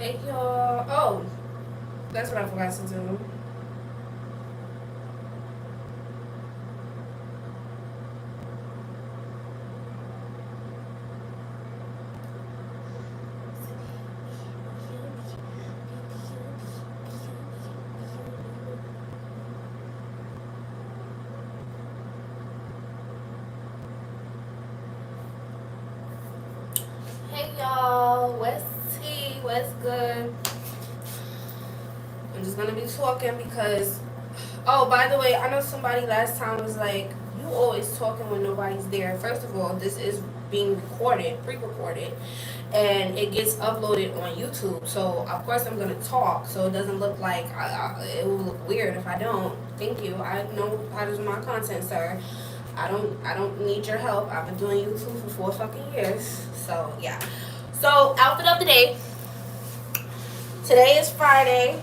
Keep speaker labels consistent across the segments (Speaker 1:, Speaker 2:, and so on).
Speaker 1: Hey y'all. Oh, that's what I forgot to do. Hey y'all, what's tea? What's good? I'm just gonna be talking because, oh, by the way, I know somebody last time was like, you always talking when nobody's there. First of all, this is being recorded, pre-recorded, and it gets uploaded on YouTube. So of course I'm gonna talk, so it doesn't look like it will look weird if I don't. Thank you. I know how to do my content, sir. I don't need your help. I've been doing YouTube for 4 fucking years. So yeah. So outfit of the day. Today is Friday.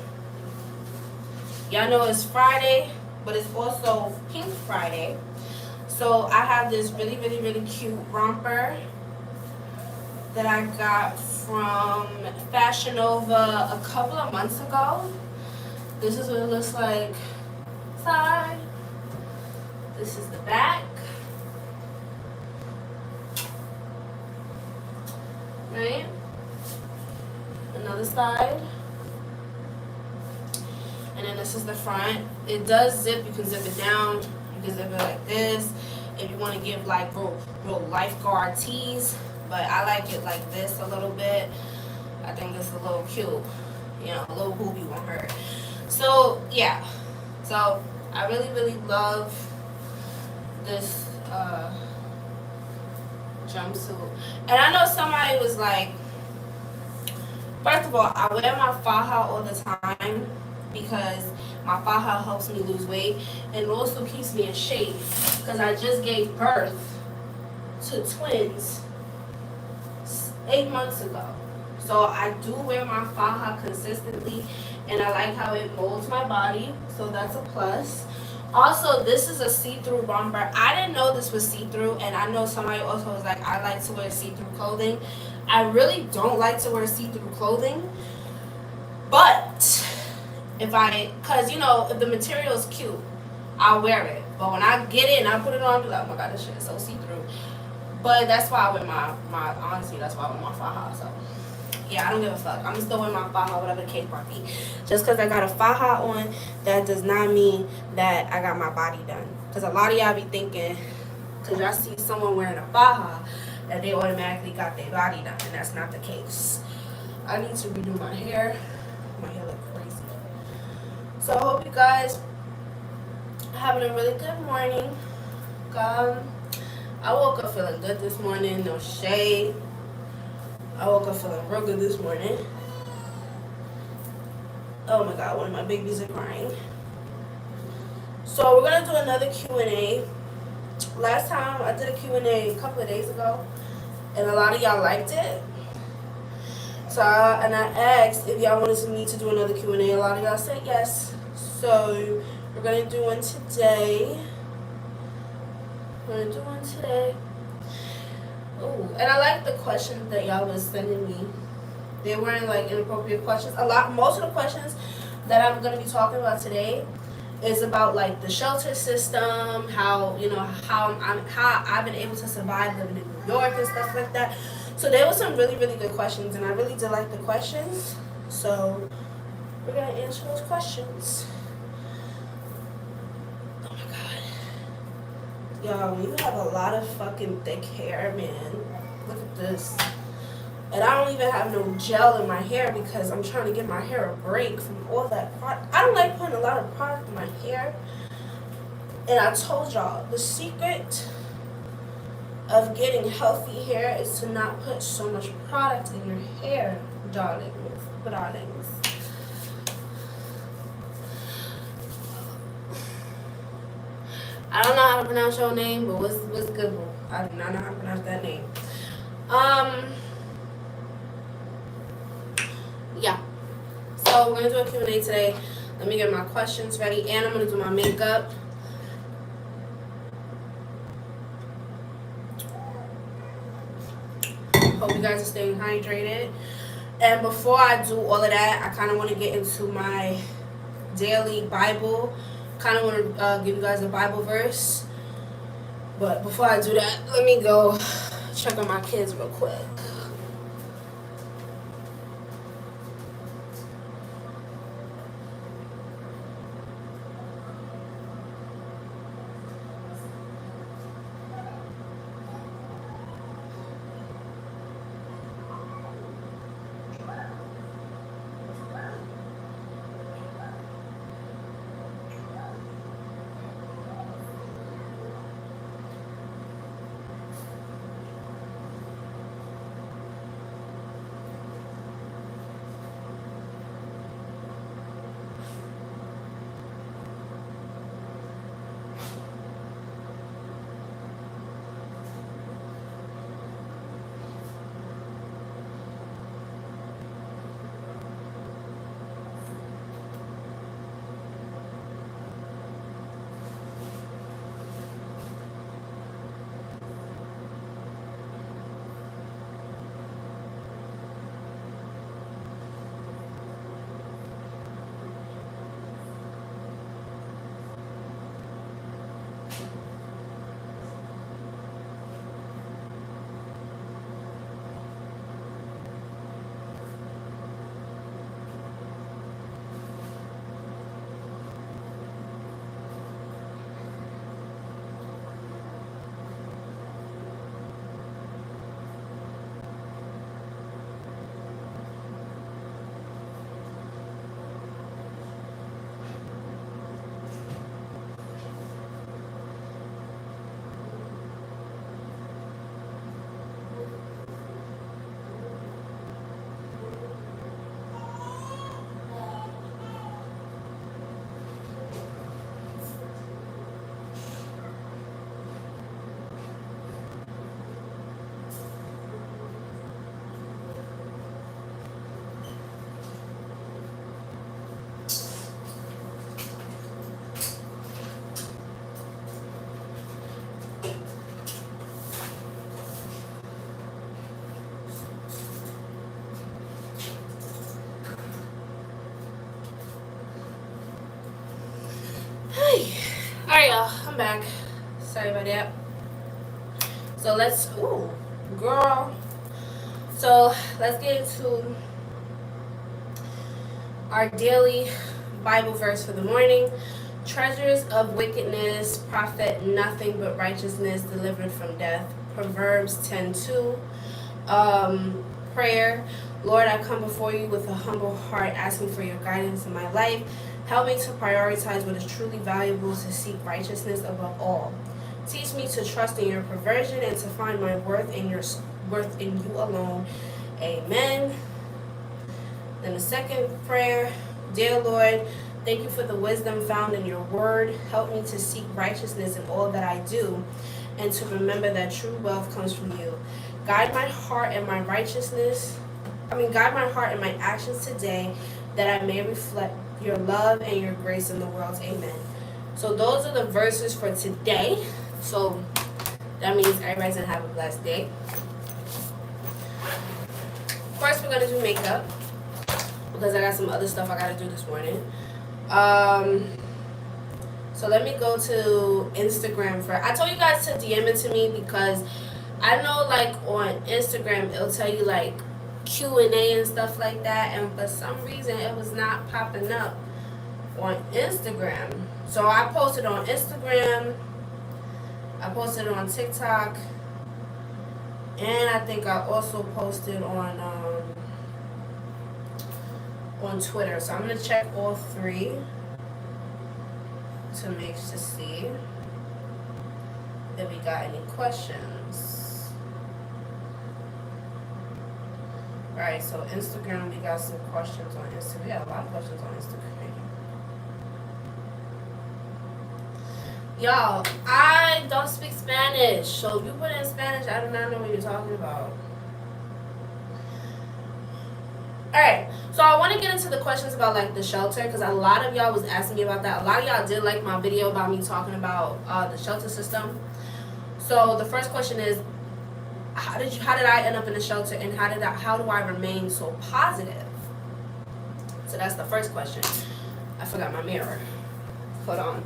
Speaker 1: Y'all know it's Friday, but it's also Pink Friday. So I have this really cute romper that I got from Fashion Nova a couple of months ago. This is what it looks like side. This is the back. Right? Another side. And then this is the front. It does zip. You can zip it down. You can zip it like this. If you want to give like real lifeguard tees. But I like it like this a little bit. I think it's a little cute. You know, a little booby won't hurt. So, yeah. So, I really love this jumpsuit. And I know somebody was like, first of all, I wear my faja all the time because my faja helps me lose weight and it also keeps me in shape because I just gave birth to twins 8 months ago. So I do wear my faja consistently and I like how it molds my body, so that's a plus. Also, this is a see-through romper. I didn't know this was see-through, and I know somebody also was like, I like to wear see-through clothing. I really don't like to wear see-through clothing, but cause you know, if the material is cute, I'll wear it. But when I get it and I put it on, I'll be like, oh my god, this shit is so see-through. But that's why I wear my honestly, that's why I wear my faja. So yeah, I don't give a fuck. I'm still wearing my faja, whatever the case might be. Just because I got a faja on, that does not mean that I got my body done. Because a lot of y'all be thinking, because y'all see someone wearing a faja, that they automatically got their body done. And that's not the case. I need to redo my hair. My hair look crazy. So I hope you guys are having a really good morning. I woke up feeling good this morning. No shade. I woke up feeling real good this morning. Oh my god, one of my babies are crying. So we're gonna do another Q&A. Last time I did a Q&A a couple of days ago, and a lot of y'all liked it. So and I asked if y'all wanted me to do another Q&A. A lot of y'all said yes. So we're gonna do one today. Ooh, and I like the questions that y'all was sending me. They weren't like inappropriate questions. Most of the questions that I'm gonna be talking about today is about like the shelter system, how I've been able to survive living in New York and stuff like that. So there were some really good questions, and I really did like the questions. So we're gonna answer those questions. Oh my god, yo, you have a lot of fucking thick hair, man. Look at this. And I don't even have no gel in my hair because I'm trying to give my hair a break from all that product. I don't like putting a lot of product in my hair. And I told y'all, the secret of getting healthy hair is to not put so much product in your hair, darlings. I don't know how to pronounce your name, but what's good, boo? I do not know how to pronounce that name. Yeah. So we're gonna do a Q&A today. Let me get my questions ready, and I'm gonna do my makeup. Hope you guys are staying hydrated. And before I do all of that, I kind of want to get into my daily Bible. Kind of want to give you guys a Bible verse. But before I do that, let me go check on my kids real quick. Alright, y'all, I'm back. Sorry about that. So let's, ooh, girl. So let's get into our daily Bible verse for the morning. Treasures of wickedness profit nothing but righteousness delivered from death. Proverbs 10:2. Prayer. Lord, I come before you with a humble heart, asking for your guidance in my life. Help me to prioritize what is truly valuable, to seek righteousness above all. Teach me to trust in your provision and to find my worth in you alone. Amen. Then the second prayer. Dear Lord, thank you for the wisdom found in your word. Help me to seek righteousness in all that I do and to remember that true wealth comes from you. Guide my heart and my guide my heart and my actions today, that I may reflect your love and your grace in the world. Amen. So those are the verses for today. So that means everybody's gonna have a blessed day. First, we're gonna do makeup because I got some other stuff I gotta do this morning. So let me go to Instagram first. I told you guys to DM it to me because I know, like, on Instagram it'll tell you like Q&A and stuff like that, and for some reason it was not popping up on Instagram. So I posted on Instagram, I posted on TikTok, and I think I also posted on Twitter. So I'm gonna check all three to see if we got any questions. Alright, so Instagram, we got some questions on Instagram. We got a lot of questions on Instagram. Y'all, I don't speak Spanish, so if you put it in Spanish, I do not know what you're talking about. Alright, so I want to get into the questions about like the shelter, because a lot of y'all was asking me about that. A lot of y'all did like my video about me talking about the shelter system. So the first question is, how did I end up in the shelter, and how do I remain so positive? So that's the first question. I forgot my mirror. Hold on.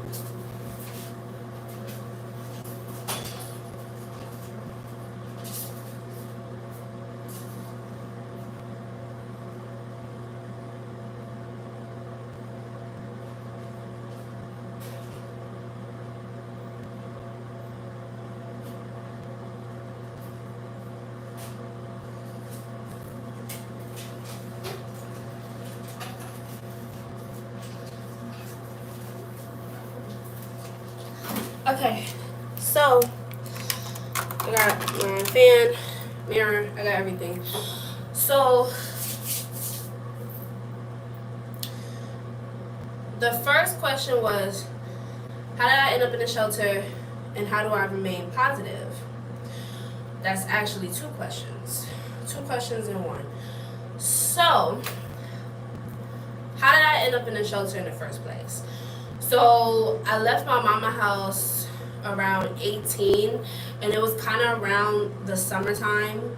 Speaker 1: Okay, so I got my fan, mirror, I got everything. So the first question was, how did I end up in the shelter, and how do I remain positive? That's actually two questions in one. So how did I end up in the shelter in the first place? So I left my mama house around 18, and it was kind of around the summertime,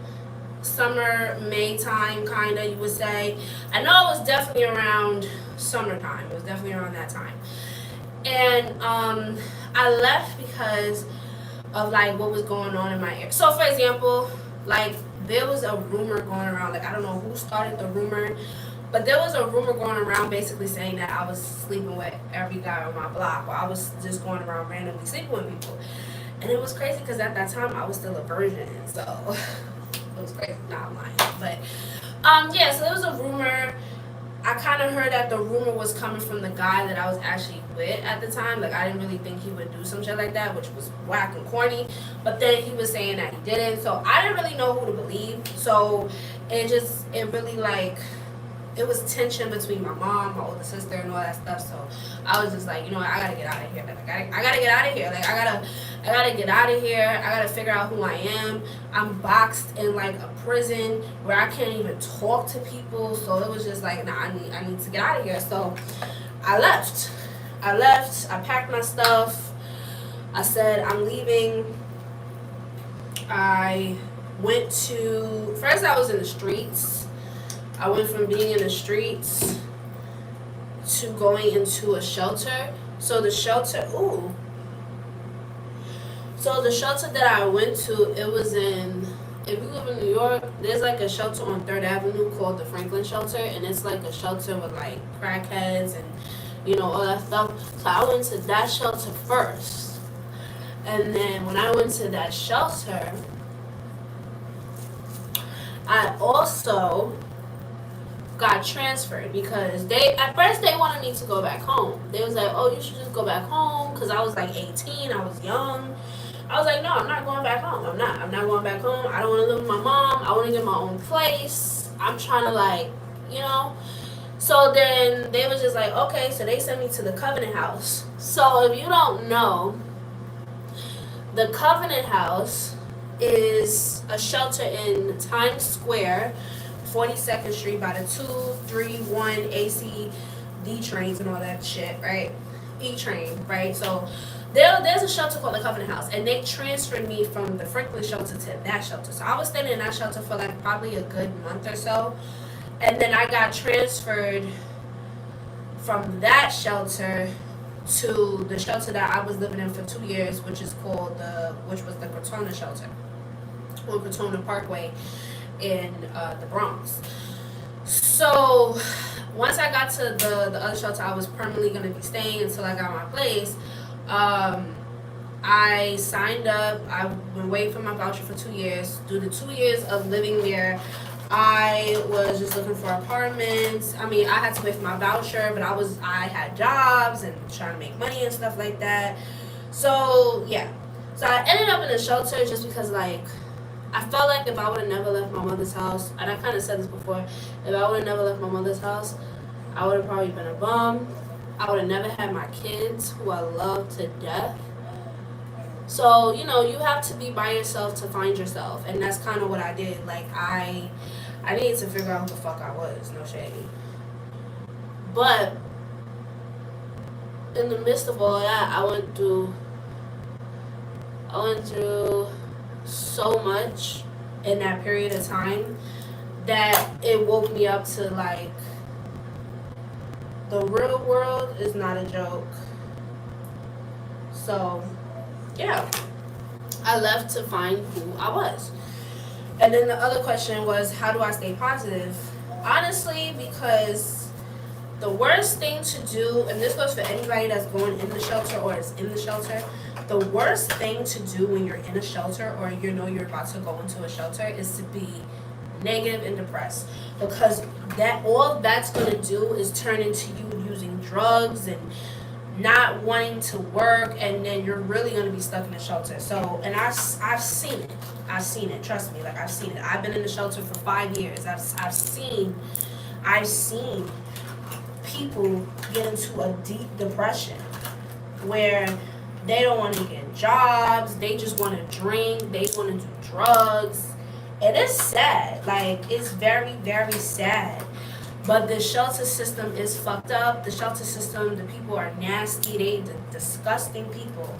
Speaker 1: May time, kind of, you would say. I know it was definitely around summertime. It was definitely around that time. And I left because of like what was going on in my area. So for example, like there was a rumor going around, like I don't know who started the rumor, but there was a rumor going around basically saying that I was sleeping with every guy on my block, or I was just going around randomly sleeping with people. And it was crazy because at that time I was still a virgin, so it was crazy. Nah, I'm lying. But yeah, so there was a rumor. I kind of heard that the rumor was coming from the guy that I was actually with at the time. Like, I didn't really think he would do some shit like that, which was whack and corny. But then he was saying that he didn't. So I didn't really know who to believe. So it really, like, it was tension between my mom, my older sister, and all that stuff. So I was just like, you know what, I gotta get out of here. Like, I gotta get out of here. Like, I gotta get out of here. I gotta figure out who I am. I'm boxed in like a prison where I can't even talk to people. So it was just like, nah, I need to get out of here. So I left. I packed my stuff. I said, I'm leaving. I went to, first I was in the streets. I went from being in the streets to going into a shelter. So the shelter that I went to, it was in, if you live in New York, there's like a shelter on 3rd Avenue called the Franklin Shelter, and it's like a shelter with like crackheads and, you know, all that stuff. So I went to that shelter first. And then when I went to that shelter, I also got transferred because at first they wanted me to go back home. They was like, oh, you should just go back home, because I was like 18, I was young. I was like, no, I'm not going back home. I'm not going back home. I don't want to live with my mom. I want to get my own place. I'm trying to, like, you know. So then they was just like, okay, so they sent me to the Covenant House. So if you don't know, the Covenant House is a shelter in Times Square, 42nd Street, by the 231 ACD trains and all that shit, right? E-train, right? So there's a shelter called the Covenant House, and they transferred me from the Franklin shelter to that shelter. So I was staying in that shelter for like probably a good month or so, and then I got transferred from that shelter to the shelter that I was living in for 2 years, which was the Crotona shelter on Crotona Parkway in the Bronx. So once I got to the other shelter I was permanently going to be staying until I got my place, I signed up. I've been waiting for my voucher for 2 years. Through the 2 years of living there, I was just looking for apartments. I mean, I had to wait for my voucher, but I had jobs and trying to make money and stuff like that. So yeah, so I ended up in a shelter just because, like, I felt like if I would have never left my mother's house, and I kind of said this before, if I would have never left my mother's house, I would have probably been a bum. I would have never had my kids, who I love to death. So, you know, you have to be by yourself to find yourself, and that's kind of what I did. Like, I needed to figure out who the fuck I was, no shade. But in the midst of all that, I went through so much. in that period of time that it woke me up to like the real world is not a joke. So yeah, I left to find who I was. And then the other question was, how do I stay positive? Honestly, because the worst thing to do, and this goes for anybody that's going in the shelter or is in the shelter, the worst thing to do when you're in a shelter or you know you're about to go into a shelter is to be negative and depressed, because that all that's going to do is turn into you using drugs and not wanting to work, and then you're really going to be stuck in the shelter. So, and I've seen it, trust me, like I've seen it. I've been in the shelter for 5 years. I've seen people get into a deep depression where they don't want to get jobs, they just want to drink, they want to do drugs. And it's sad, like it's very, very sad. But the shelter system is fucked up. The shelter system, the people are nasty, they're disgusting people.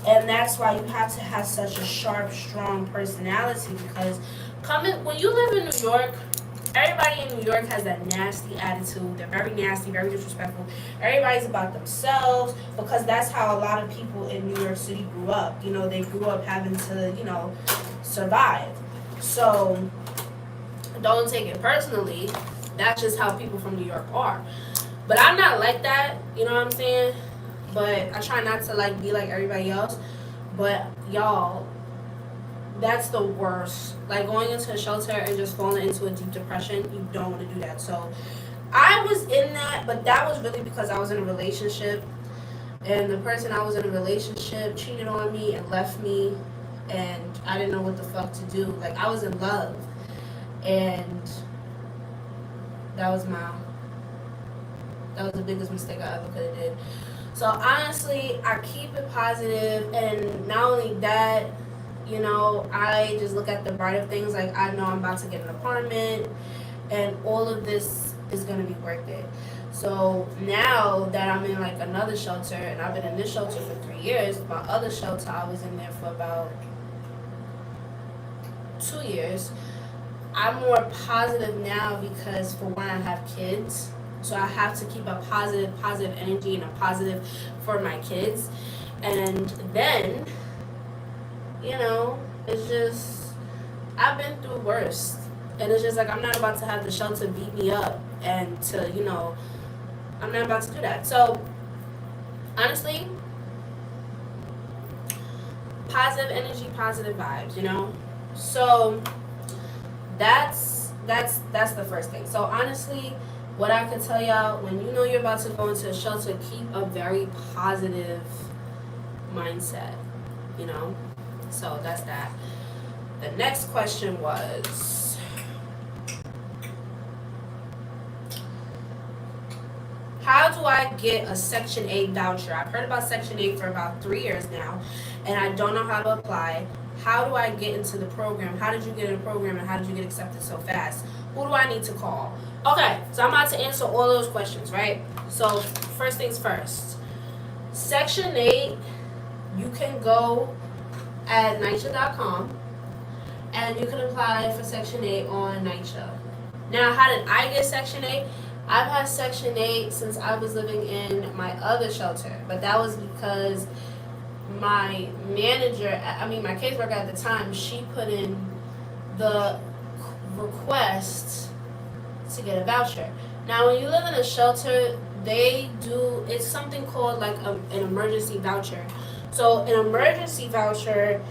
Speaker 1: And that's why you have to have such a sharp, strong personality, because when you live in New York, everybody in New York has that nasty attitude. They're very nasty, very disrespectful. Everybody's about themselves, because that's how a lot of people in New York City grew up. You know, they grew up having to, survive. So don't take it personally. That's just how people from New York are. But I'm not like that, you know what I'm saying? But I try not to be like everybody else. But y'all, that's the worst. Like going into a shelter and just falling into a deep depression, you don't want to do that. So I was in that, but that was really because I was in a relationship, and the person I was in a relationship cheated on me and left me, and I didn't know what the fuck to do. Like I was in love, and that was the biggest mistake I ever could have did. So honestly, I keep it positive, and not only that, I just look at the brighter things. Like I know I'm about to get an apartment, and all of this is gonna be worth it. So now that I'm in another shelter, and I've been in this shelter for 3 years, my other shelter I was in there for about 2 years. I'm more positive now because, for one, I have kids, so I have to keep a positive energy and a positive for my kids. And then, it's just, I've been through worse, and it's just I'm not about to have the shelter beat me up, and I'm not about to do that. So honestly, positive energy, positive vibes, so that's the first thing. So honestly, what I could tell y'all, when you know you're about to go into a shelter, keep a very positive mindset, so that's that. The next question was, how do I get a Section 8 voucher? I've heard about Section 8 for about 3 years now, and I don't know how to apply. How do I get into the program? How did you get in the program, and how did you get accepted so fast? Who do I need to call? Okay, so I'm about to answer all those questions, right? So first things first. Section 8, you can go at NYCHA.com, and you can apply for Section 8 on NYCHA. Now, how did I get Section 8? I've had Section 8 since I was living in my other shelter, but that was because my my caseworker at the time, she put in the request to get a voucher. Now, when you live in a shelter, it's something called an emergency voucher. So an emergency voucher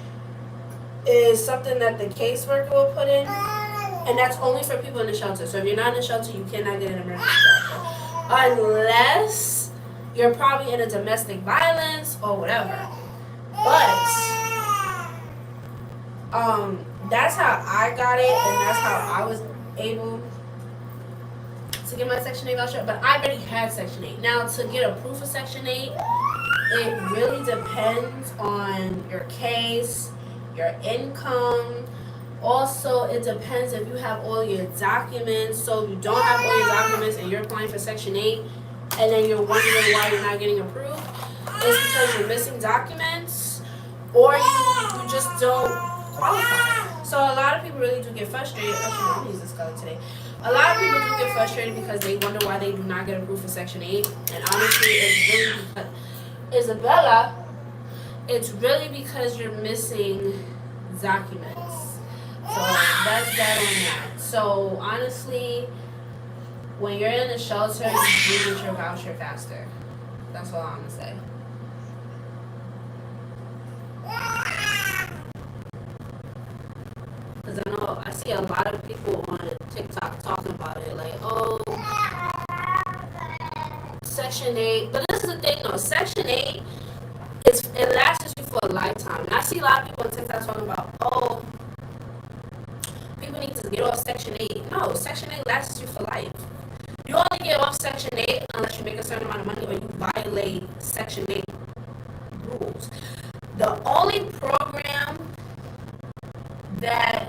Speaker 1: is something that the caseworker will put in, and that's only for people in the shelter. So if you're not in the shelter, you cannot get an emergency voucher unless you're probably in a domestic violence or whatever. But that's how I got it, and that's how I was able to get my Section 8 voucher. But I already had Section 8. Now, to get a proof of Section 8, it really depends on your case, your income. Also, it depends if you have all your documents. So if you don't have all your documents and you're applying for Section 8, and then you're wondering why you're not getting approved, it's because you're missing documents, or you just don't qualify. So a lot of people really do get frustrated. Actually, I'm gonna use this color today. A lot of people do get frustrated because they wonder why they do not get approved for Section 8. And honestly, it's really because, Isabella, it's really because you're missing documents. So that's that on that. So honestly, when you're in a shelter, you do get your voucher faster. That's all I'm gonna say. Because I know I see a lot of people on TikTok talking about it, like, oh, Section 8. But this is the thing though, Section 8, it lasts you for a lifetime. And I see a lot of people on TikTok talking about, oh, people need to get off Section 8. No, Section 8 lasts you for life. You only get off Section 8 unless you make a certain amount of money or you violate Section 8 rules. The only program that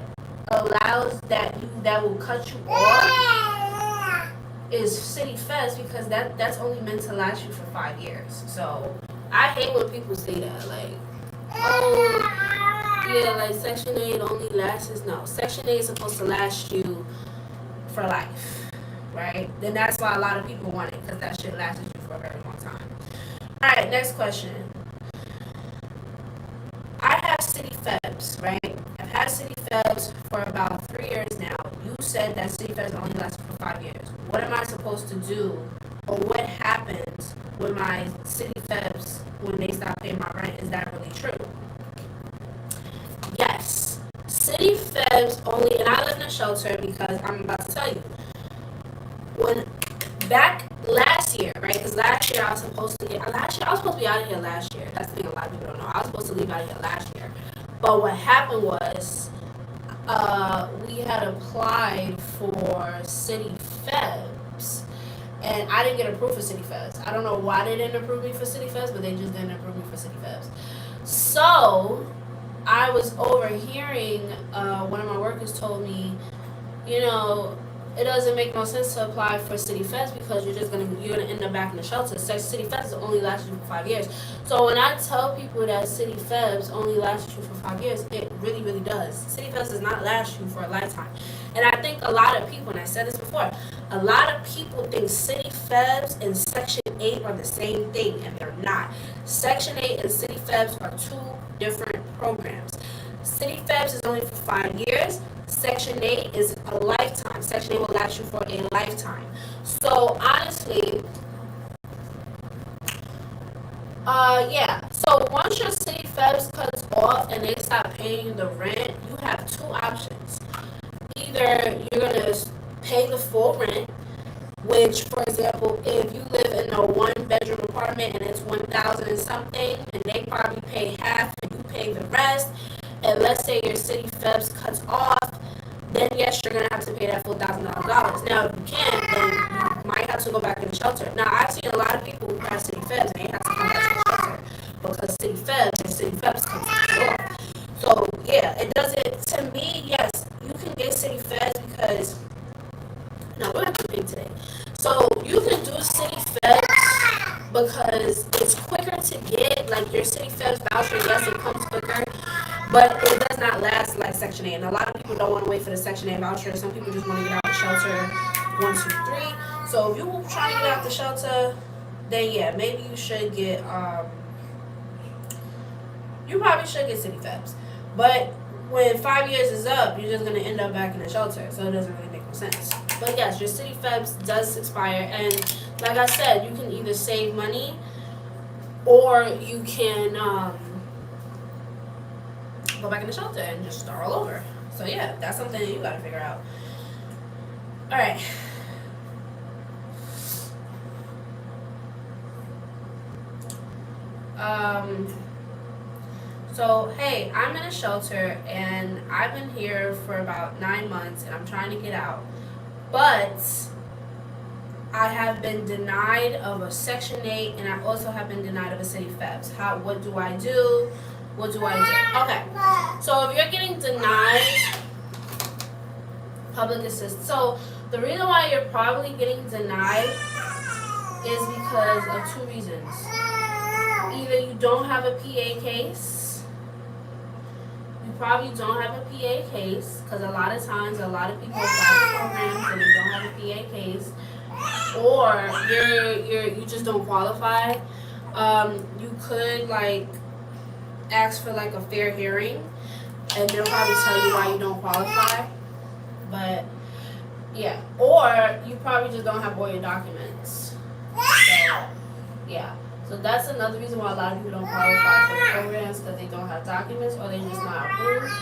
Speaker 1: allows that will cut you off is City Fest, because that's only meant to last you for 5 years. So I hate when people say that, like, oh yeah, like Section 8 only lasts. No, Section 8 is supposed to last you for life, right? Then that's why a lot of people want it, because that shit lasts you for a very long time. All right, next question. I have City Febs, right? I've had City Febs for about 3 years now. You said that City Febs only lasts for 5 years. What am I supposed to do, or what happens with my City Febs when they stop paying my rent? Is that really true? Yes. City Febs only, and I live in a shelter because I'm about to tell you. When back last year, right? Because last year I was supposed to be out of here last year. That's the thing a lot of people don't know. I was supposed to leave out of here last year. But what happened was, we had applied for City Febs, and I didn't get approved for City Febs. I don't know why they didn't approve me for City Febs, but they just didn't approve me for City Febs. So I was overhearing, one of my workers told me, you know, it doesn't make no sense to apply for City Fest because you're gonna end up back in the shelter. City Fest only lasts you for 5 years. So when I tell people that City Fest only lasts you for 5 years, it really, really does. City Fest does not last you for a lifetime. And I think a lot of people, and I said this before, a lot of people think City Fest and Section 8 are the same thing, and they're not. Section 8 and City Fest are two different programs. City Fest is only for 5 years. Section 8 is a lifetime. Section 8 will last you for a lifetime. So honestly, yeah. So once your City Fest cuts off and they stop paying you the rent, you have two options. Either you're gonna pay the full rent, which, for example, if you live in a 1-bedroom apartment and it's $1,000 and something, and they probably pay half and you pay the rest, and let's say your City Febs cuts off, then yes, you're gonna have to pay that full $1,000. Now, if you can't, then you might have to go back in the shelter. Now, I've seen a lot of people who have City Febs and they have to come back to the shelter because City Febs and City Febs comes off. So yeah, it doesn't. To me, yes, you can get City Febs because we're not big today. So you can do City Febs because it's quicker to get. Like your City Febs voucher, yes, it comes quicker. But it does not last like Section 8. And a lot of people don't want to wait for the Section 8 voucher. Some people just want to get out of the shelter 1, 2, 3. So if you're trying to get out the shelter, then yeah, maybe you should get, you probably should get City Febs. But when 5 years is up, you're just going to end up back in the shelter. So it doesn't really make no sense. But yes, your City Febs does expire. And like I said, you can either save money or you can, go back in the shelter and just start all over. So yeah, that's something that you gotta figure out. All right. So hey, I'm in a shelter and I've been here for about 9 months and I'm trying to get out, but I have been denied of a Section 8 and I also have been denied of a City Febs. What do I do? What do I do? Okay, so if you're getting denied public assistance, so the reason why you're probably getting denied is because of 2 reasons. Either you don't have a PA case, you probably don't have a PA case, because a lot of times a lot of people apply for programs and they don't have a PA case, or you just don't qualify. You could like ask for like a fair hearing, and they'll probably tell you why you don't qualify. But yeah, or you probably just don't have all your documents. So yeah, so that's another reason why a lot of people don't qualify for the programs, because they don't have documents or they're just not approved.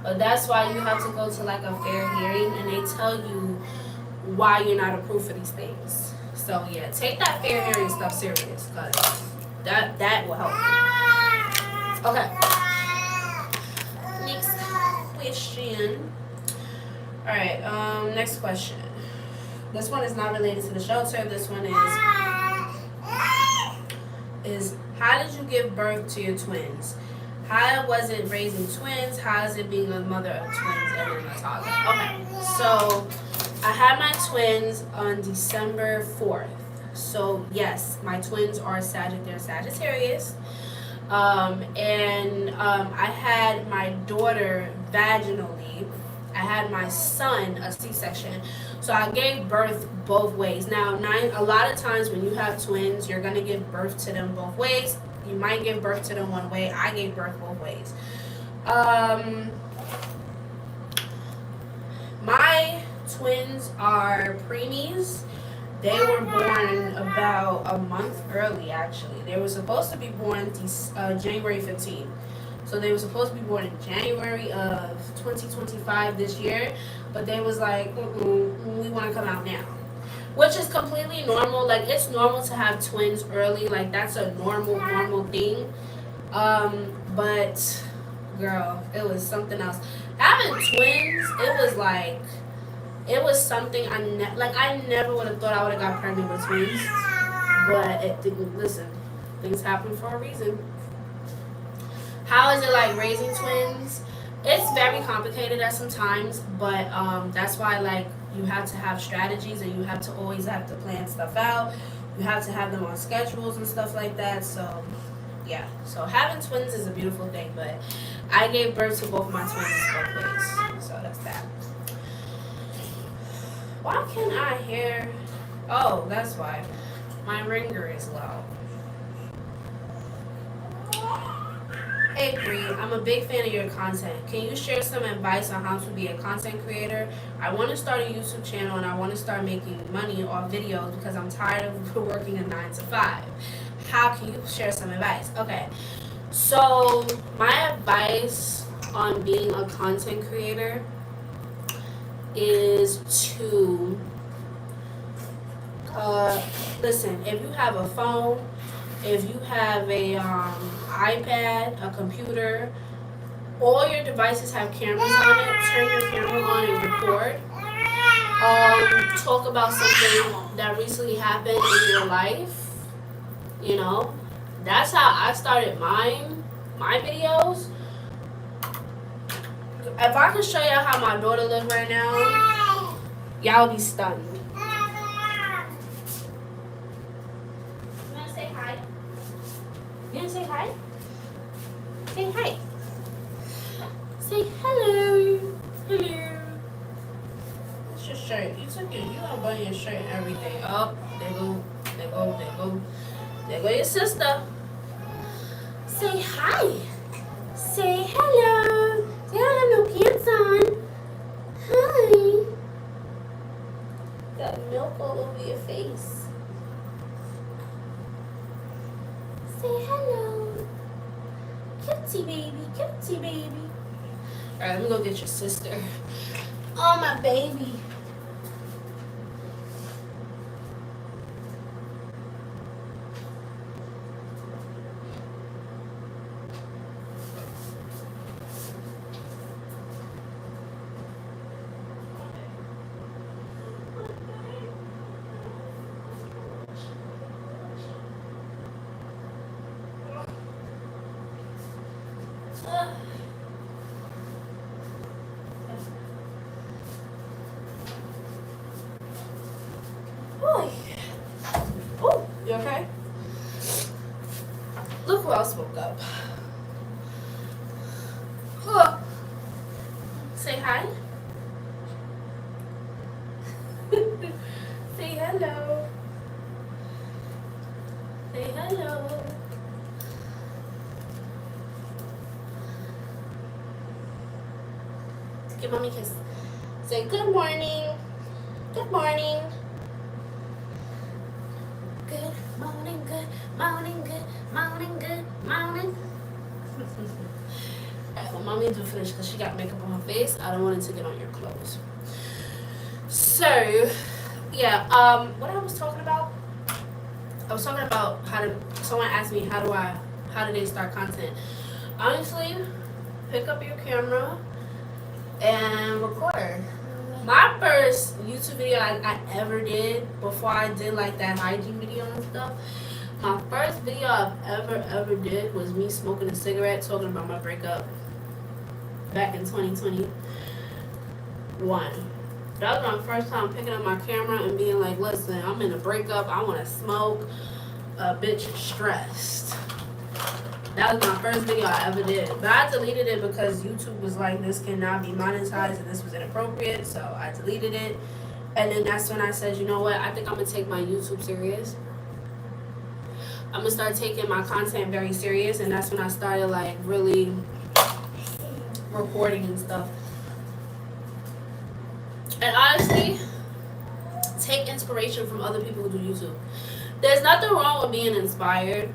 Speaker 1: But that's why you have to go to like a fair hearing, and they tell you why you're not approved for these things. So yeah, take that fair hearing stuff serious, because that will help you. Okay. Next question. All right. Next question. This one is not related to the shelter. This one is how did you give birth to your twins? How was it raising twins? How is it being a mother of twins and then a toddler? Okay. So I had my twins on December 4th. So yes, my twins are Sagittarius. I had my daughter vaginally. I had my son a C-section. So I gave birth both ways. Now, a lot of times when you have twins, you're going to give birth to them both ways. You might give birth to them one way. I gave birth both ways. My twins are preemies. They were born about a month early, actually. They were supposed to be born January 15th. So they were supposed to be born in January of 2025 this year. But they was like, we want to come out now. Which is completely normal. Like, it's normal to have twins early. Like, that's a normal thing. But, girl, it was something else. Having twins, it was something I never would have thought I would have got pregnant with twins. But listen, things happen for a reason. How is it like raising twins? It's very complicated at some times, but that's why like you have to have strategies, and you have to always have to plan stuff out. You have to have them on schedules and stuff like that. So yeah, so having twins is a beautiful thing, but I gave birth to both my twins both ways. So that's that. Why can't I hear? Oh, that's why. My ringer is low. Hey Bree, I'm a big fan of your content. Can you share some advice on how to be a content creator? I want to start a YouTube channel, and I want to start making money off videos because I'm tired of working a 9 to 5. How can you share some advice? Okay, so my advice on being a content creator is to listen. If you have a phone, if you have a iPad, a computer, all your devices have cameras on it. Turn your camera on and record. Talk about something that recently happened in your life. You know, that's how I started my videos. If I can show y'all how my daughter lives right now, y'all be stunned. You wanna say hi? You wanna say hi? Say hi. Say hello. Hello. What's your shirt? You took it. You unbutton your shirt and everything. Oh, there go your sister. Say hi. Say hello. Say I have no pants on. Hi. Got milk all over your face. Say hello. Cutie baby, cutie baby. Alright, let me go get your sister. Oh, my baby. You okay? Look who else woke up. Say hi. Say hello. Say hello. Give mommy a kiss. Say good morning. Good morning. Good morning, good morning, good morning, good morning. Alright, well, mommy do finish because she got makeup on her face. I don't want it to get on your clothes. So, yeah, what I was talking about? I was talking about someone asked me how do they start content? Honestly, pick up your camera and record. My first YouTube video I ever did before I did like that hygiene video and stuff, my first video I've ever did was me smoking a cigarette talking about my breakup back in 2021. That was my first time picking up my camera and being like, listen, I'm in a breakup, I want to smoke, a bitch is stressed. That was my first video I ever did. But I deleted it because YouTube was like, this cannot be monetized and this was inappropriate. So I deleted it. And then that's when I said, you know what? I think I'm going to take my YouTube serious. I'm going to start taking my content very serious. And that's when I started like really recording and stuff. And honestly, take inspiration from other people who do YouTube. There's nothing wrong with being inspired,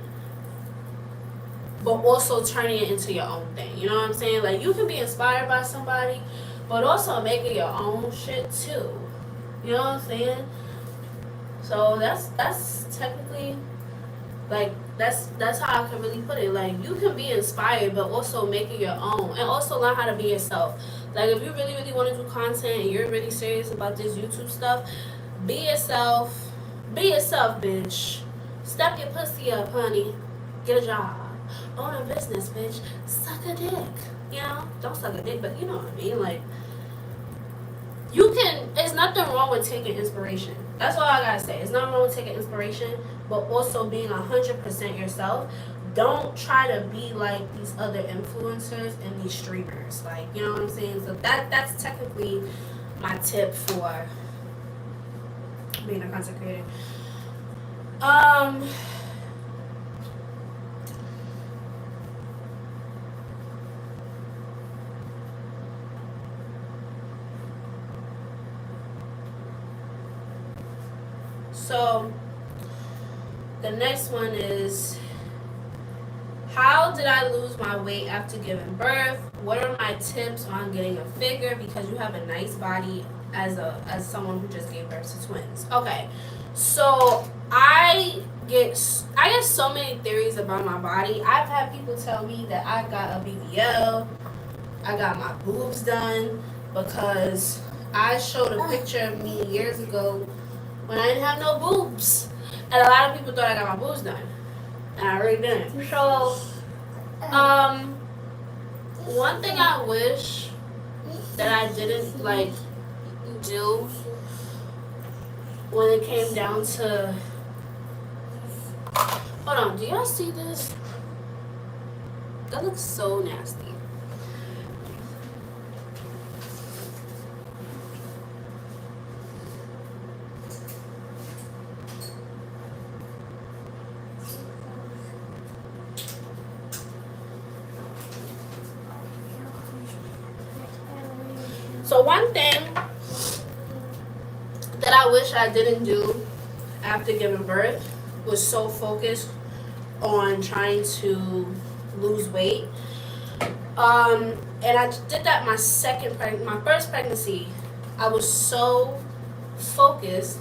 Speaker 1: but also turning it into your own thing. You know what I'm saying? Like, you can be inspired by somebody, but also make it your own shit too. You know what I'm saying? So that's technically, like, that's how I can really put it. Like, you can be inspired, but also make it your own, and also learn how to be yourself. Like, if you really, really want to do content and you're really serious about this YouTube stuff, be yourself. Be yourself, bitch. Step your pussy up, honey. Get a job. Own a business, bitch. Suck a dick. You know? Don't suck a dick, but you know what I mean. Like, you can, there's nothing wrong with taking inspiration. That's all I gotta say. It's nothing wrong with taking inspiration, but also being 100% yourself. Don't try to be like these other influencers and these streamers. Like, you know what I'm saying? So that's technically my tip for being a content creator. So the next one is, how did I lose my weight after giving birth? What are my tips on getting a figure? Because you have a nice body as someone who just gave birth to twins. Okay, so I get so many theories about my body. I've had people tell me that I got a BBL, I got my boobs done, because I showed a picture of me years ago when I didn't have no boobs, and a lot of people thought I got my boobs done, and I really didn't. So, one thing I wish that I didn't like do when it came down to, hold on, do y'all see this? That looks so nasty. So one thing that I wish I didn't do after giving birth was so focused on trying to lose weight. And I did that my first pregnancy. I was so focused.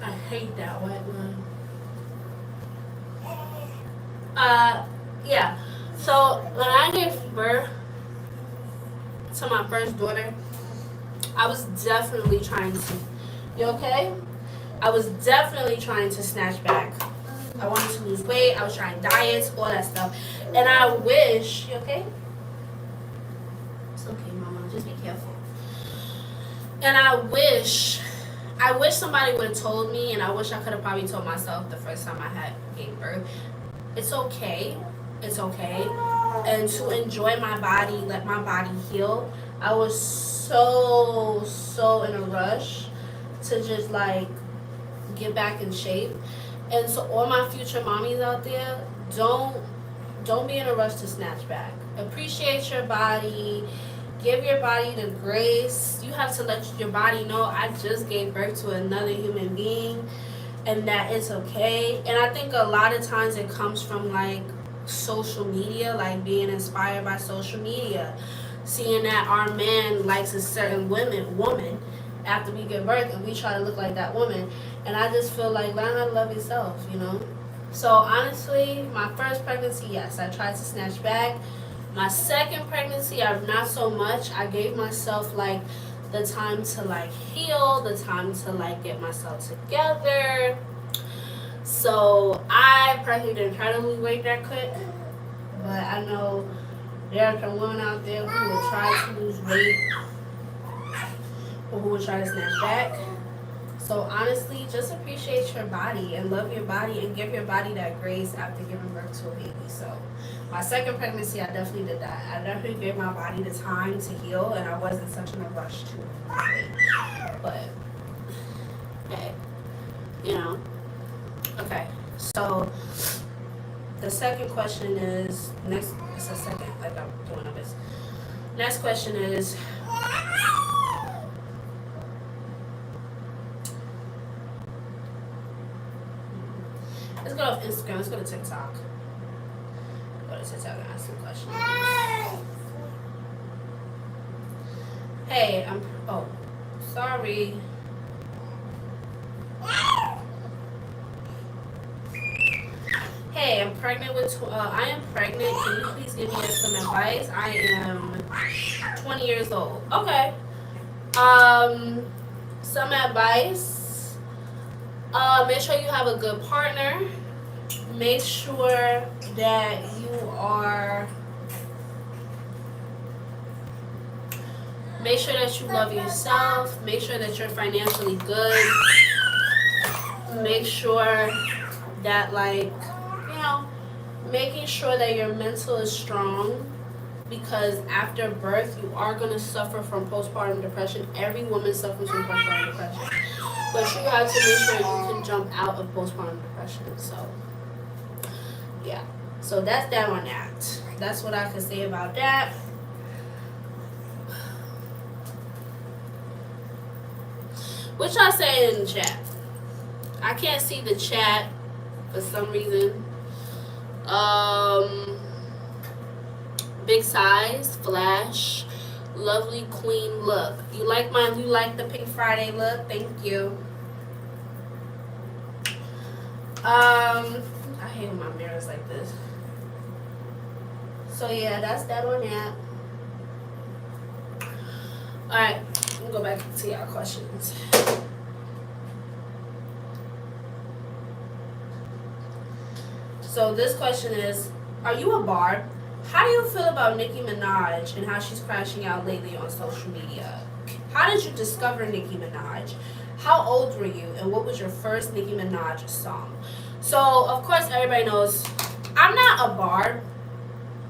Speaker 1: I hate that white one. Yeah. So when I gave birth to my first daughter, I was definitely trying to. You okay? I was definitely trying to snatch back. I wanted to lose weight. I was trying diets, all that stuff. And I wish. You okay? It's okay, Mama. Just be careful. And I wish somebody would have told me, and I wish I could have probably told myself the first time I had gave birth. It's okay. It's okay. And to enjoy my body, let my body heal. I was so in a rush to just like get back in shape. And so all my future mommies out there, don't be in a rush to snatch back. Appreciate your body. Give your body the grace. You have to let your body know I just gave birth to another human being and that it's okay. And I think a lot of times it comes from like social media, like being inspired by social media. Seeing that our man likes a certain woman after we give birth and we try to look like that woman. And I just feel like learn how to love yourself, you know? So honestly, my first pregnancy, yes, I tried to snatch back. My second pregnancy, I not so much. I gave myself like the time to like heal, the time to like get myself together. So I personally didn't try to lose weight that quick, but I know there are some women out there who will try to lose weight or who will try to snatch back. So honestly, just appreciate your body and love your body and give your body that grace after giving birth to a baby. So my second pregnancy, I definitely did that. I definitely gave my body the time to heal, and I wasn't such in a rush to lose weight. But hey, you know. Okay, so the second question is next. It's a second, like I'm doing all this. Next question is. Let's go off Instagram. Let's go to TikTok. Go to TikTok and ask some questions. Hey, oh, sorry. Hey, I'm pregnant with. I am pregnant. Can you please give me some advice? I am 20 years old. Okay. Some advice. Make sure you have a good partner. Make sure that you are. Make sure that you love yourself. Make sure that you're financially good. Make sure that like, you know, making sure that your mental is strong, because after birth you are going to suffer from postpartum depression. Every woman suffers from postpartum depression. But you have to make sure you can jump out of postpartum depression. So, yeah. So that's that on that. That's what I can say about that. What y'all saying in the chat? I can't see the chat for some reason. Big size, flash, lovely queen look. You like mine? You like the Pink Friday look? Thank you. I hate when my mirror's like this. So yeah, that's that on that. Alright, we'll go back to y'all questions. So this question is, are you a barb? How do you feel about Nicki Minaj and how she's crashing out lately on social media? How did you discover Nicki Minaj? How old were you, and what was your first Nicki Minaj song? So, of course, everybody knows I'm not a barb.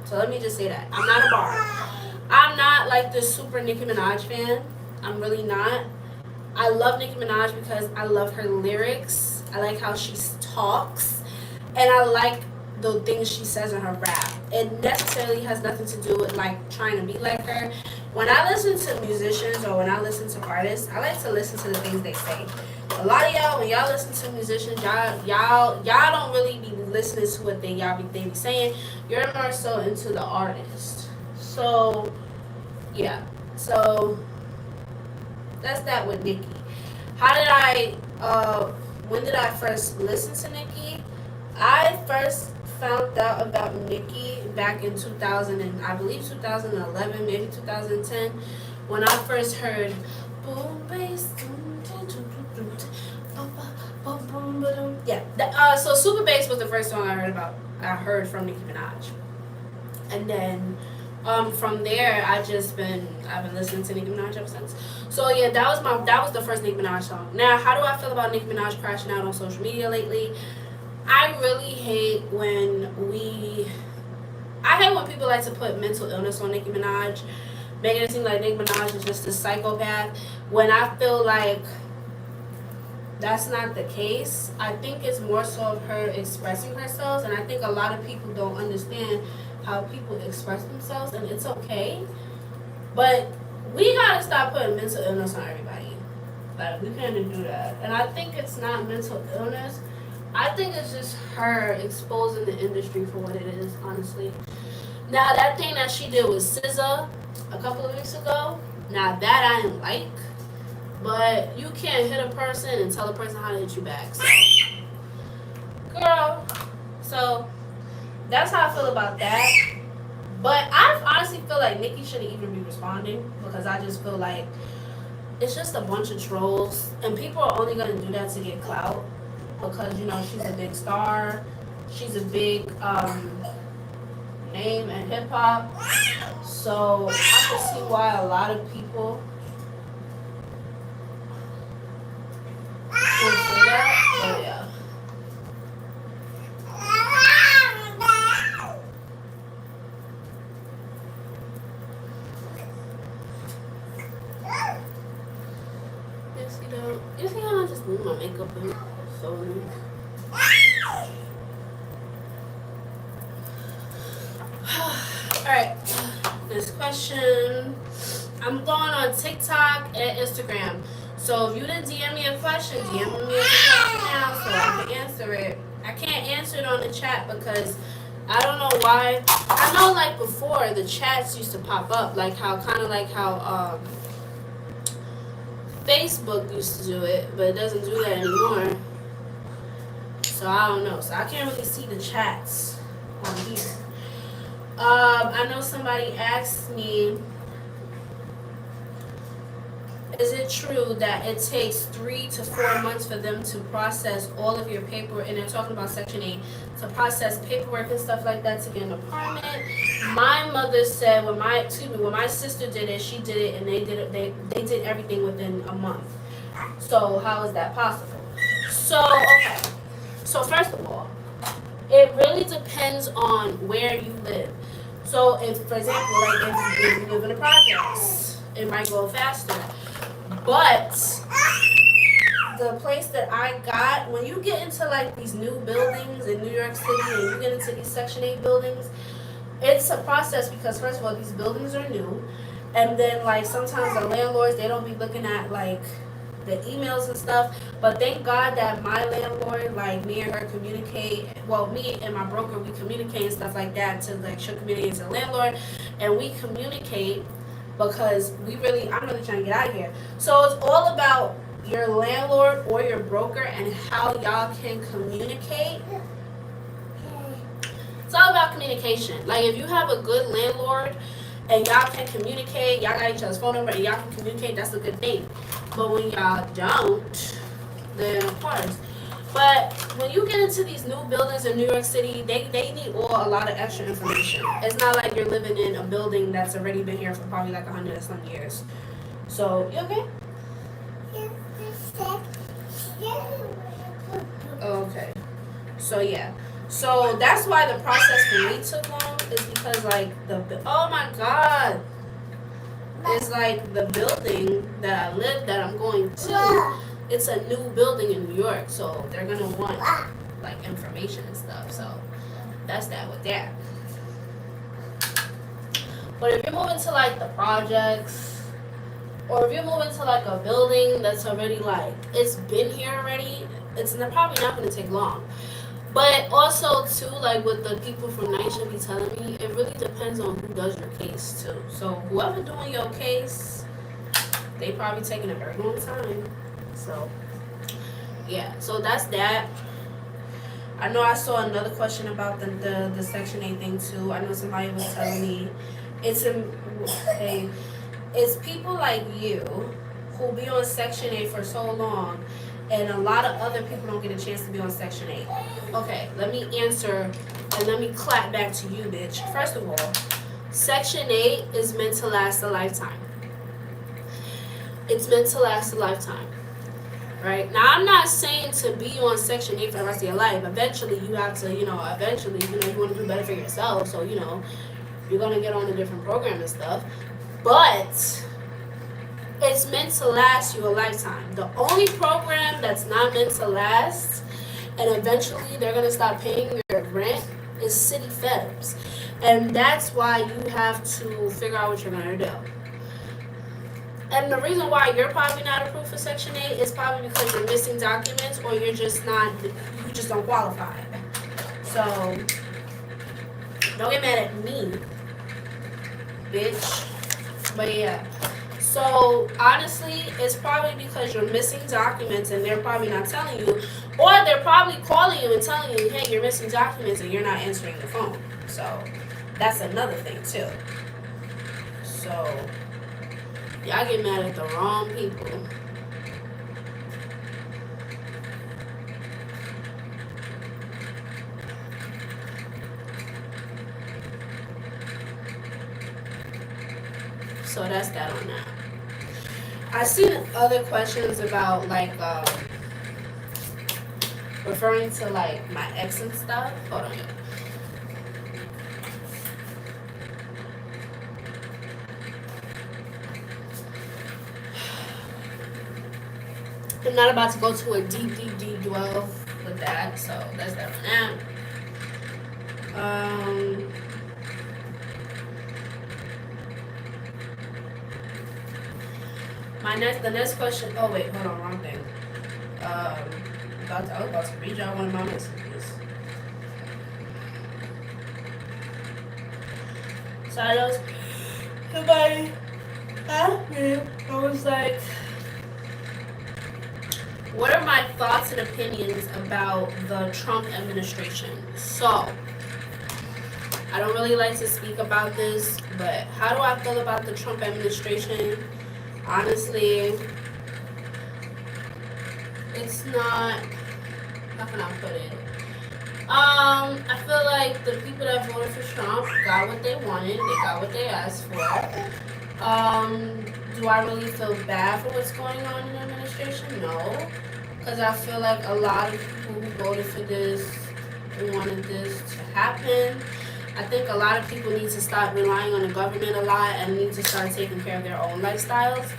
Speaker 1: So let me just say that. I'm not a barb. I'm not like this super Nicki Minaj fan. I'm really not. I love Nicki Minaj because I love her lyrics. I like how she talks. And I like the things she says in her rap. It necessarily has nothing to do with like trying to be like her. When I listen to musicians or when I listen to artists, I like to listen to the things they say. A lot of y'all, when y'all listen to musicians, y'all don't really be listening to what they be saying. You're more so into the artist. So yeah. So that's that with Nicki. How did I when did I first listen to Nicki? I first found out about Nicki back in 2000 and I believe 2011, maybe 2010, when I first heard boom bass. Yeah. So Super Bass was the first song I heard from Nicki Minaj, and then From there, I've been listening to Nicki Minaj ever since. So yeah, that was the first Nicki Minaj song. Now, how do I feel about Nicki Minaj crashing out on social media lately? I really hate when people like to put mental illness on Nicki Minaj, making it seem like Nicki Minaj is just a psychopath. When I feel like that's not the case. I think it's more so of her expressing herself, and I think a lot of people don't understand how people express themselves, and it's okay. But we gotta stop putting mental illness on everybody. Like, we can't do that. And I think it's not mental illness. I think it's just her exposing the industry for what it is, honestly. Now, that thing that she did with SZA a couple of weeks ago, now that I didn't like. But you can't hit a person and tell a person how to hit you back. So, girl, so that's how I feel about that. But I honestly feel like Nicki shouldn't even be responding, because I just feel like it's just a bunch of trolls, and people are only gonna do that to get clout, because she's a big star, she's a big name in hip hop. So I can see why a lot of people would say that. But yeah. You see how I just moved my makeup in? So annoying. Alright, next question. I'm going on TikTok and Instagram. So if you didn't DM me a question, DM me a question now so I can answer it. I can't answer it on the chat because I don't know why. I know, like, before the chats used to pop up, like how Facebook used to do it, but it doesn't do that anymore. So I don't know. So I can't really see the chats on here. I know somebody asked me, is it true that it takes 3 to 4 months for them to process all of your paperwork? And they're talking about Section 8, to process paperwork and stuff like that to get an apartment. My mother said when my sister did it, she did it, and they did everything within a month. So how is that possible? So okay. So first of all, it really depends on where you live. So if, for example, like if you live in the projects, it might go faster. But the place that I got, when you get into like these new buildings in New York City and you get into these Section 8 buildings, it's a process because first of all, these buildings are new. And then like sometimes the landlords, they don't be looking at like the emails and stuff. But thank God that my landlord, like me and her communicate, well, me and my broker, we communicate and stuff like that to like she'll communicate to the landlord, and we communicate because I'm really trying to get out of here. So it's all about your landlord or your broker and how y'all can communicate. It's all about communication. Like if you have a good landlord and y'all can communicate, y'all got each other's phone number and y'all can communicate, that's a good thing. But when y'all don't, then of course. But when you get into these new buildings in New York City, they need a lot of extra information. It's not like you're living in a building that's already been here for probably like 100 or some years. So, you okay? Okay. So, yeah. So, that's why the process for me took long, is because like oh my God. It's like the building that I live, that I'm going to, it's a new building in New York, so they're gonna want like information and stuff. So that's that with that. But if you're moving to like the projects, or if you're moving to like a building that's already like it's been here already, it's probably not gonna take long. But also too, like what the people from Night should be telling me, it really depends on who does your case too. So whoever doing your case, they probably taking a very long time. So yeah, so that's that. I know I saw another question about the Section 8 thing too. I know somebody was telling me it's people like you who be on Section 8 for so long, and a lot of other people don't get a chance to be on Section 8. Okay, let me answer and let me clap back to you, bitch. First of all, Section 8 is meant to last a lifetime. It's meant to last a lifetime. Right? Now, I'm not saying to be on Section 8 for the rest of your life. Eventually, you have to, you want to do better for yourself. So, you're going to get on a different program and stuff. But it's meant to last you a lifetime. The only program that's not meant to last, and eventually they're going to stop paying your rent, is City Feds. And that's why you have to figure out what you're going to do. And the reason why you're probably not approved for Section 8 is probably because you're missing documents, or you just don't qualify. So, don't get mad at me, bitch. But yeah. So, honestly, it's probably because you're missing documents and they're probably not telling you. Or they're probably calling you and telling you, hey, you're missing documents and you're not answering the phone. So, that's another thing, too. So, y'all get mad at the wrong people. So, that's that on that. I seen other questions about referring to my ex and stuff. Hold on. I'm not about to go to a deep dwell with that, so that's that on that. The next question. Oh wait, hold on, wrong thing. I was about to read y'all one of my messages. So somebody asked me. I was like, what are my thoughts and opinions about the Trump administration? So, I don't really like to speak about this, but how do I feel about the Trump administration? Honestly, it's not, how can I put it? I feel like the people that voted for Trump got what they wanted, they got what they asked for. Do I really feel bad for what's going on in the administration? No. Because I feel like a lot of people who voted for this wanted this to happen. I think a lot of people need to stop relying on the government a lot and need to start taking care of their own lifestyles.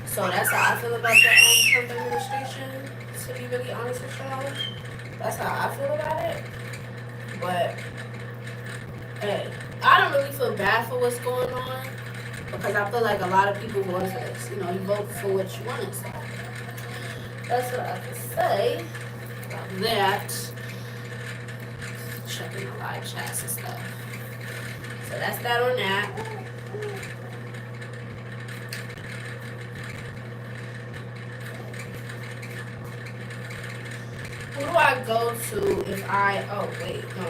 Speaker 1: So that's how I feel about the Trump administration, to be really honest with y'all. That's how I feel about it. But, hey, I don't really feel bad for what's going on because I feel like a lot of people voted for this. You vote for what you want and stuff. That's what I can say about that. Checking the live chats and stuff. So that's that on that. Who do I go to if oh wait, no,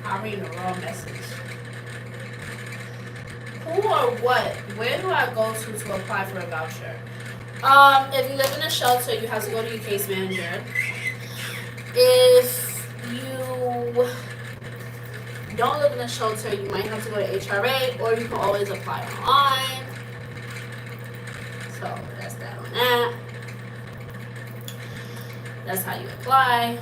Speaker 1: I'm reading the wrong message. Who or what? Where do I go to apply for a voucher? If you live in a shelter, you have to go to your case manager. If you don't live in a shelter, you might have to go to HRA, or you can always apply online. So that's that on that. That's how you apply.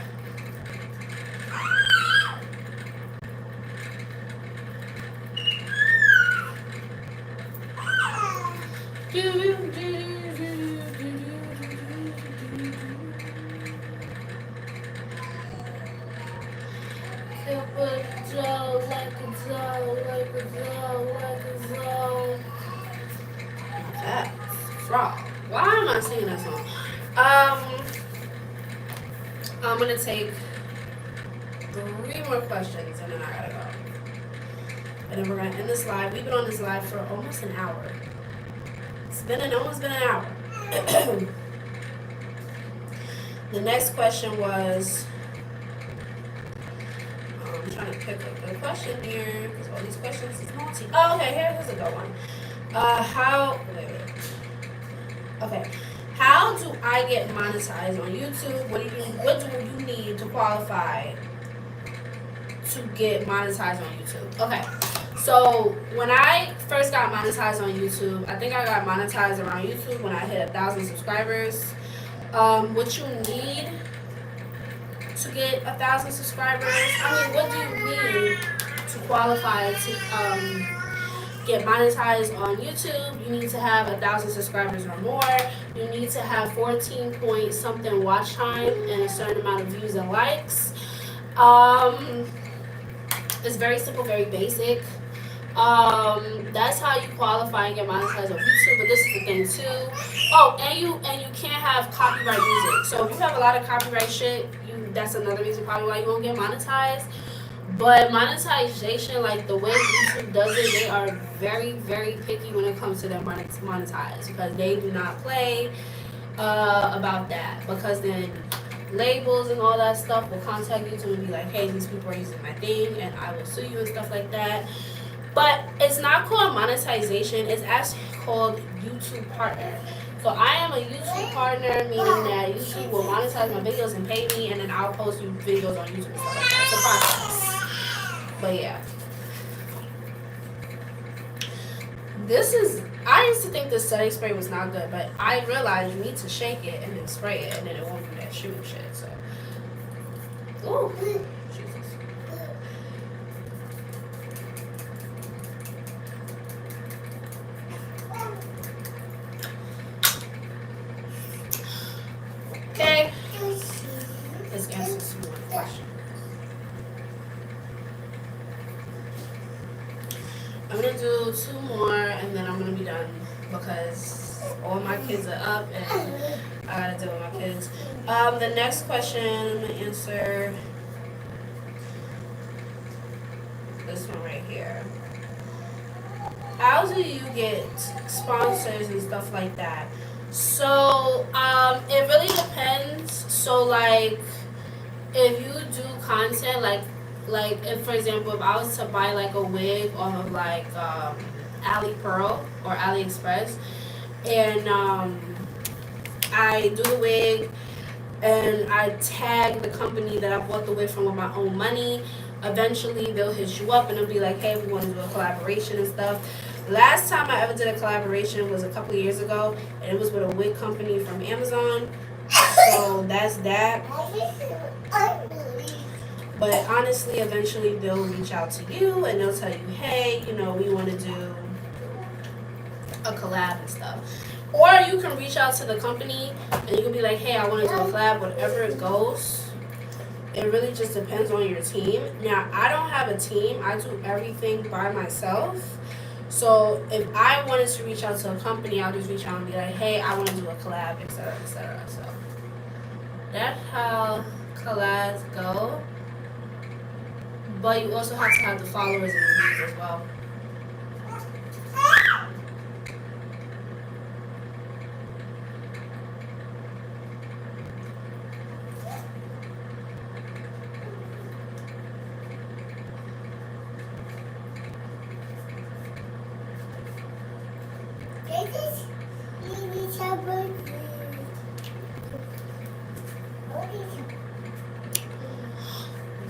Speaker 1: That's frog. Why am I singing that song? I'm gonna take 3 more questions and then I gotta go. And then we're gonna end this live. We've been on this live for almost an hour. It's almost been an hour. The next question was, I'm trying to pick a good question here because all these questions is naughty. Oh, okay, here's a good one. Okay. How do I get monetized on YouTube? What do you need to qualify to get monetized on YouTube? Okay. So when I first got monetized on YouTube, I think I got monetized around YouTube when I hit 1,000 subscribers. What you need to get 1,000 subscribers? I mean, what do you need to qualify to get monetized on YouTube? You need to have 1,000 subscribers or more. You need to have 14 point something watch time and a certain amount of views and likes. It's very simple, very basic. That's how you qualify and get monetized on YouTube. But this is the thing too. Oh, and you can't have copyright music. So if you have a lot of copyright shit, that's another reason probably why you won't get monetized. But monetization, like the way YouTube does it, they are very, very picky when it comes to their monetize, because they do not play about that, because then labels and all that stuff will contact YouTube and be like, hey, these people are using my thing and I will sue you and stuff like that. But it's not called monetization, it's actually called YouTube partner. So I am a YouTube partner, meaning that YouTube will monetize my videos and pay me, and then I'll post you videos on YouTube and stuff like that. It's a process. But yeah. I used to think this setting spray was not good, but I realized you need to shake it and then spray it, and then it won't do that shooting shit, so. Ooh. Jesus. Okay. Let's answer some more questions. I'm gonna do 2 more and then I'm gonna be done because all my kids are up and I gotta deal with my kids. The next question I'm gonna answer this one right here. How do you get sponsors and stuff like that? So it really depends. So like if you do content like if, for example, if I was to buy like a wig off of like Ali Pearl or AliExpress, and I do the wig and I tag the company that I bought the wig from with my own money, eventually they'll hit you up and they'll be like, hey, we want to do a collaboration and stuff. Last time I ever did a collaboration was a couple of years ago, and it was with a wig company from Amazon. So that's that. But honestly, eventually they'll reach out to you and they'll tell you, hey, you know, we want to do a collab and stuff. Or you can reach out to the company and you can be like, hey, I want to do a collab, whatever it goes. It really just depends on your team. Now, I don't have a team. I do everything by myself. So if I wanted to reach out to a company, I'll just reach out and be like, hey, I want to do a collab, etc., etc. So that's how collabs go. But you also have to have the followers and reviews as well.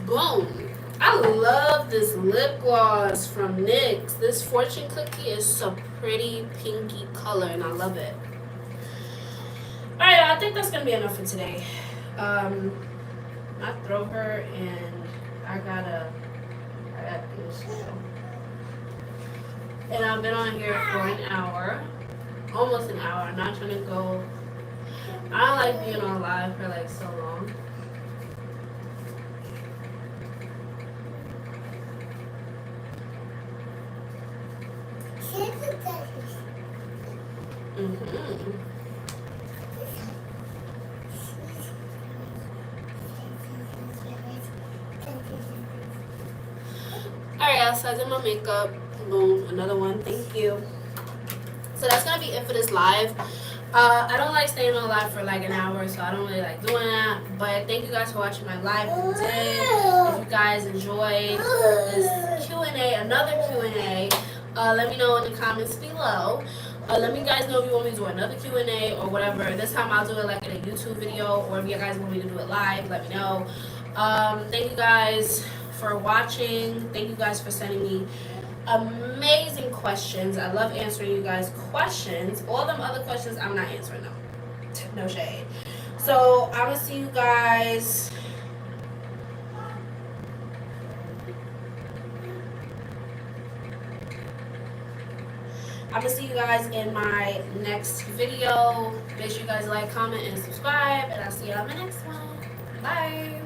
Speaker 1: Boom. I love this lip gloss from NYX. This Fortune Cookie is a pretty pinky color and I love it. Alright, I think that's gonna be enough for today. I throw her and I got things to do. And I've been on here for an hour. Almost an hour. I'm not trying to go. I don't like being on live for like so long. Alright, guys, so I did my makeup. Boom, another one. Thank you. So that's gonna be it for this live. I don't like staying on live for like an hour, so I don't really like doing that. But thank you guys for watching my live today. If you guys enjoyed this Q&A, another Q&A, let me know in the comments below. Let me guys know if you want me to do another Q&A or whatever. This time I'll do it like in a YouTube video, or if you guys want me to do it live, let me know. Thank you guys for watching. Thank you guys for sending me amazing questions. I love answering you guys' questions. All them other questions, I'm not answering them. No shade. So I'm gonna see you guys. I'm gonna see you guys in my next video. Make sure you guys like, comment, and subscribe. And I'll see you on my next one. Bye.